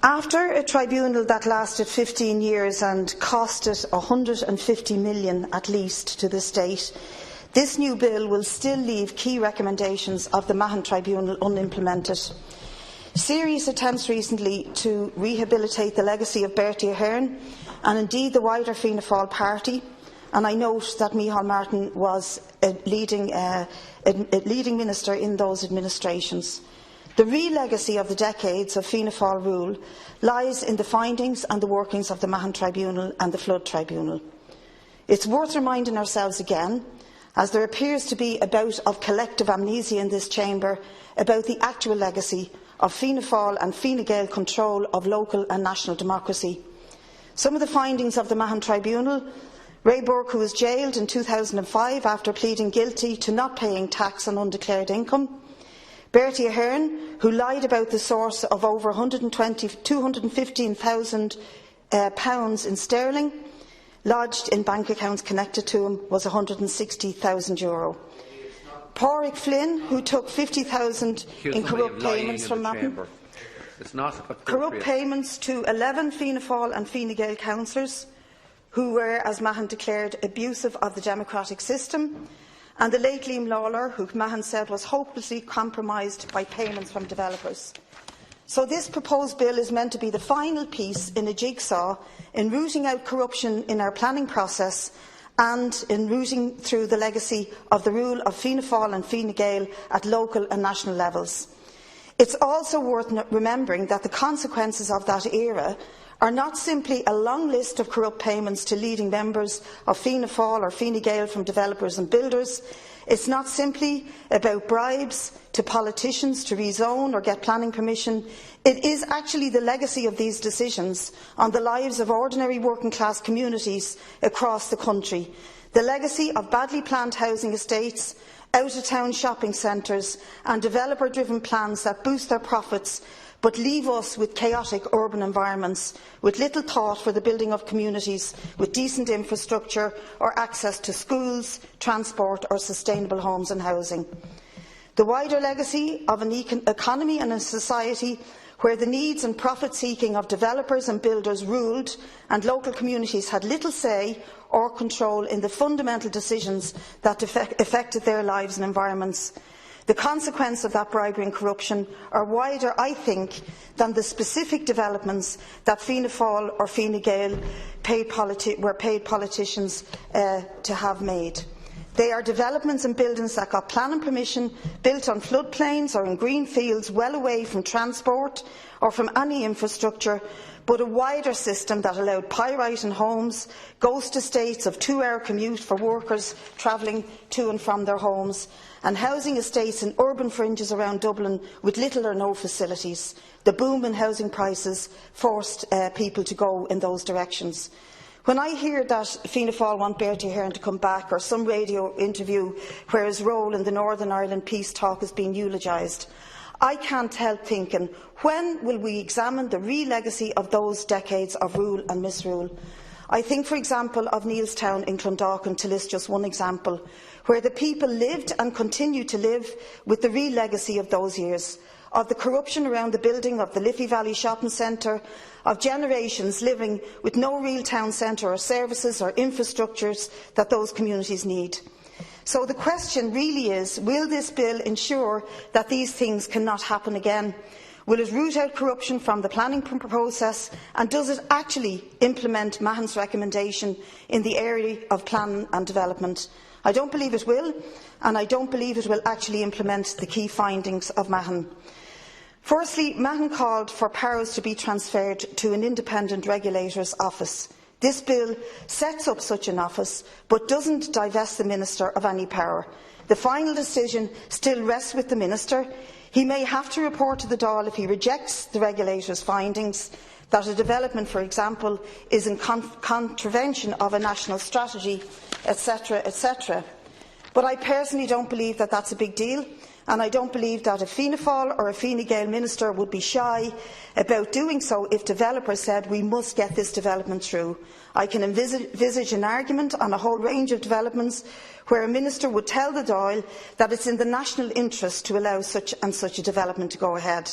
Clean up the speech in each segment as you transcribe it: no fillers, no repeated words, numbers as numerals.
After a tribunal that lasted 15 years and costed 150 million at least to the state, this new bill will still leave key recommendations of the Mahon Tribunal unimplemented. Serious attempts recently to rehabilitate the legacy of Bertie Ahern and indeed the wider Fianna Fail party, and I note that Micheál Martin was a leading minister in those administrations. The real legacy of the decades of Fianna Fail rule lies in the findings and the workings of the Mahon Tribunal and the Flood Tribunal. It's worth reminding ourselves again, as there appears to be a bout of collective amnesia in this chamber about the actual legacy of Fianna Fail and Fine Gael control of local and national democracy. Some of the findings of the Mahon Tribunal: Ray Burke, who was jailed in 2005 after pleading guilty to not paying tax on undeclared income; Bertie Ahern, who lied about the source of over £215,000 in sterling lodged in bank accounts connected to him, was €160,000. Pádraig Flynn, who took £50,000 in corrupt payments from Mahon. Corrupt payments to 11 Fianna Fail and Fine Gael councillors who were, as Mahon declared, abusive of the democratic system, and the late Liam Lawler, who Mahon said was hopelessly compromised by payments from developers. So this proposed bill is meant to be the final piece in a jigsaw in rooting out corruption in our planning process and in rooting through the legacy of the rule of Fianna Fail and Fine Gael at local and national levels. It's also worth remembering that the consequences of that era are not simply a long list of corrupt payments to leading members of Fianna Fail or Fine Gael from developers and builders. It's not simply about bribes to politicians to rezone or get planning permission. It is actually the legacy of these decisions on the lives of ordinary working class communities across the country. The legacy of badly planned housing estates, out-of-town shopping centres and developer-driven plans that boost their profits but leave us with chaotic urban environments, with little thought for the building of communities with decent infrastructure or access to schools, transport or sustainable homes and housing. The wider legacy of an economy and a society where the needs and profit-seeking of developers and builders ruled and local communities had little say or control in the fundamental decisions that affected their lives and environments. The consequence of that bribery and corruption are wider, I think, than the specific developments that Fianna Fail or Fine Gael were paid politicians to have made. They are developments and buildings that got planning permission, built on floodplains or in green fields well away from transport or from any infrastructure, but a wider system that allowed pyrite in homes, ghost estates of 2-hour commute for workers travelling to and from their homes, and housing estates in urban fringes around Dublin with little or no facilities. The boom in housing prices forced people to go in those directions. When I hear that Fianna Fail want Bertie Ahern to come back, or some radio interview where his role in the Northern Ireland peace talk is being eulogised, I can't help thinking, when will we examine the real legacy of those decades of rule and misrule? I think, for example, of Neilstown in Clondalkin, to list just one example, where the people lived and continue to live with the real legacy of those years, of the corruption around the building of the Liffey Valley Shopping Centre, of generations living with no real town centre or services or infrastructures that those communities need. So the question really is, will this bill ensure that these things cannot happen again? Will it root out corruption from the planning process, and does it actually implement Mahon's recommendation in the area of planning and development? I don't believe it will, and I don't believe it will actually implement the key findings of Mahon. Firstly, Mahon called for powers to be transferred to an independent regulator's office. This bill sets up such an office, but doesn't divest the Minister of any power. The final decision still rests with the Minister. He may have to report to the Dáil if he rejects the regulator's findings that a development, for example, is in contravention of a national strategy, etc., etc. But I personally don't believe that that's a big deal, and I don't believe that a Fianna Fail or a Fine Gael minister would be shy about doing so if developers said we must get this development through. I can envisage an argument on a whole range of developments where a minister would tell the Dáil that it's in the national interest to allow such and such a development to go ahead.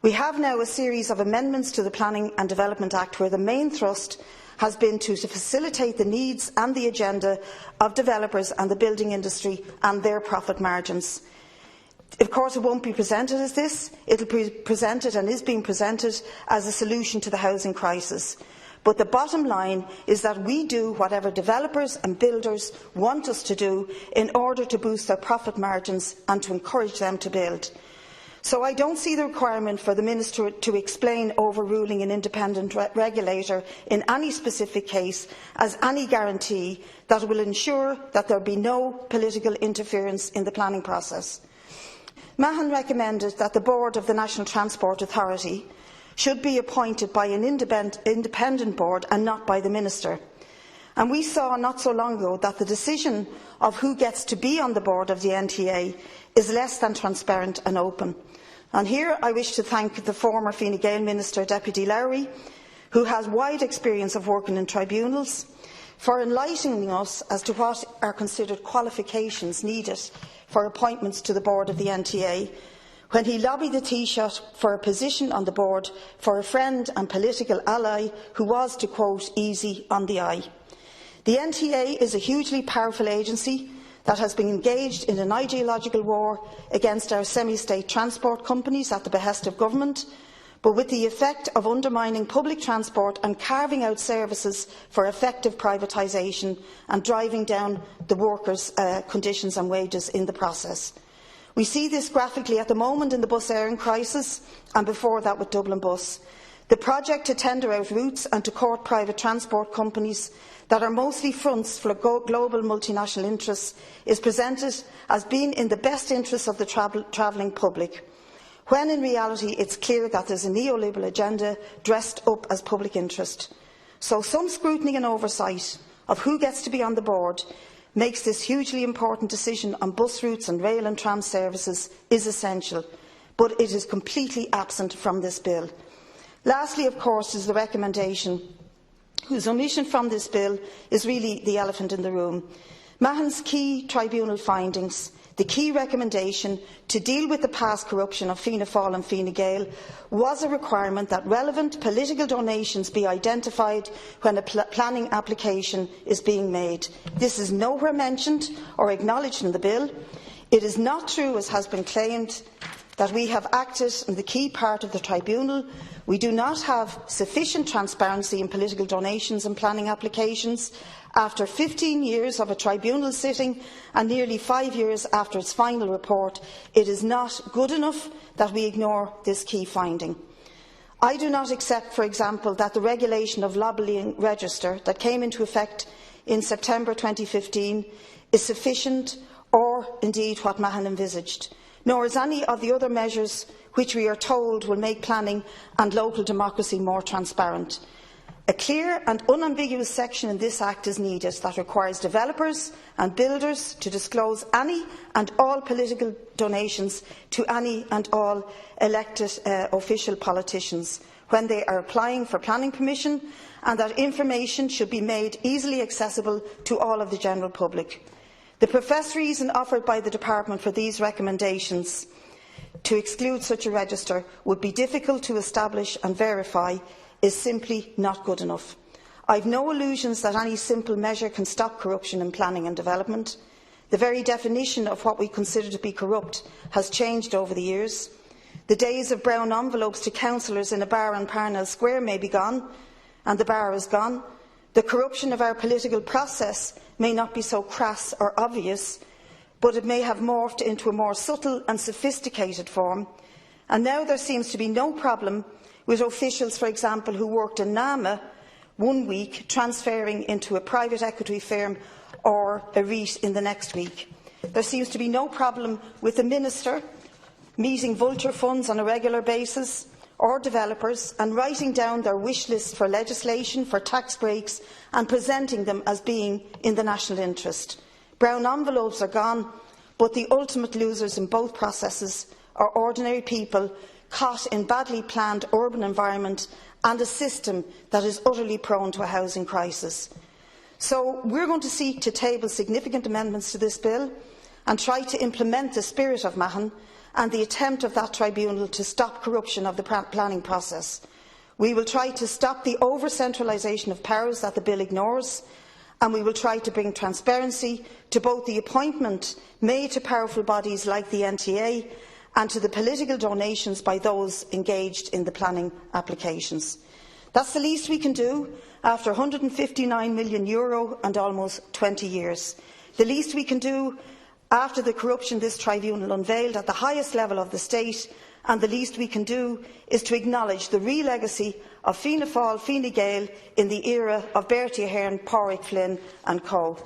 We have now a series of amendments to the Planning and Development Act where the main thrust has been to facilitate the needs and the agenda of developers and the building industry and their profit margins. Of course, it won't be presented as this. It will be presented and is being presented as a solution to the housing crisis. But the bottom line is that we do whatever developers and builders want us to do in order to boost their profit margins and to encourage them to build. So I don't see the requirement for the Minister to explain overruling an independent regulator in any specific case as any guarantee that will ensure that there be no political interference in the planning process. Mahon recommended that the board of the National Transport Authority should be appointed by an independent board and not by the Minister. And we saw not so long ago that the decision of who gets to be on the board of the NTA is less than transparent and open. And here I wish to thank the former Fine Gael Minister, Deputy Lowry, who has wide experience of working in tribunals, for enlightening us as to what are considered qualifications needed for appointments to the board of the NTA, when he lobbied the Taoiseach for a position on the board for a friend and political ally who was, to quote, easy on the eye. The NTA is a hugely powerful agency that has been engaged in an ideological war against our semi-state transport companies at the behest of government, but with the effect of undermining public transport and carving out services for effective privatisation and driving down the workers' conditions and wages in the process. We see this graphically at the moment in the bus Ahern crisis and before that with Dublin Bus. The project to tender out routes and to court private transport companies that are mostly fronts for global multinational interests is presented as being in the best interests of the travelling public, when in reality it is clear that there is a neoliberal agenda dressed up as public interest. So some scrutiny and oversight of who gets to be on the board makes this hugely important decision on bus routes and rail and tram services is essential, but it is completely absent from this bill. Lastly, of course, is the recommendation, whose omission from this bill is really the elephant in the room. Mahon's key tribunal findings, the key recommendation to deal with the past corruption of Fianna Fail and Fine Gael, was a requirement that relevant political donations be identified when a planning application is being made. This is nowhere mentioned or acknowledged in the bill. It is not true, as has been claimed, that we have acted in the key part of the tribunal. We do not have sufficient transparency in political donations and planning applications. After 15 years of a tribunal sitting and nearly 5 years after its final report, it is not good enough that we ignore this key finding. I do not accept, for example, that the regulation of lobbying register that came into effect in September 2015 is sufficient or indeed what Mahon envisaged, nor is any of the other measures which we are told will make planning and local democracy more transparent. A clear and unambiguous section in this Act is needed that requires developers and builders to disclose any and all political donations to any and all elected official politicians when they are applying for planning permission, and that information should be made easily accessible to all of the general public. The professed reason offered by the Department for these recommendations to exclude such a register would be difficult to establish and verify is simply not good enough. I have no illusions that any simple measure can stop corruption in planning and development. The very definition of what we consider to be corrupt has changed over the years. The days of brown envelopes to councillors in a bar in Parnell Square may be gone, and the bar is gone. The corruption of our political process may not be so crass or obvious, but it may have morphed into a more subtle and sophisticated form. And now there seems to be no problem with officials, for example, who worked in NAMA 1 week transferring into a private equity firm or a REIT in the next week. There seems to be no problem with the Minister meeting vulture funds on a regular basis or developers and writing down their wish list for legislation, for tax breaks, and presenting them as being in the national interest. Brown envelopes are gone, but the ultimate losers in both processes are ordinary people caught in badly planned urban environment and a system that is utterly prone to a housing crisis. So we are going to seek to table significant amendments to this bill and try to implement the spirit of Mahon and the attempt of that tribunal to stop corruption of the planning process. We will try to stop the over-centralisation of powers that the bill ignores, and we will try to bring transparency to both the appointment made to powerful bodies like the NTA and to the political donations by those engaged in the planning applications. That's the least we can do after €159 million and almost 20 years. The least we can do after the corruption this tribunal unveiled at the highest level of the state, and the least we can do is to acknowledge the real legacy of Fianna Fail, Fine Gael in the era of Bertie Ahern, Pádraig Flynn and Co.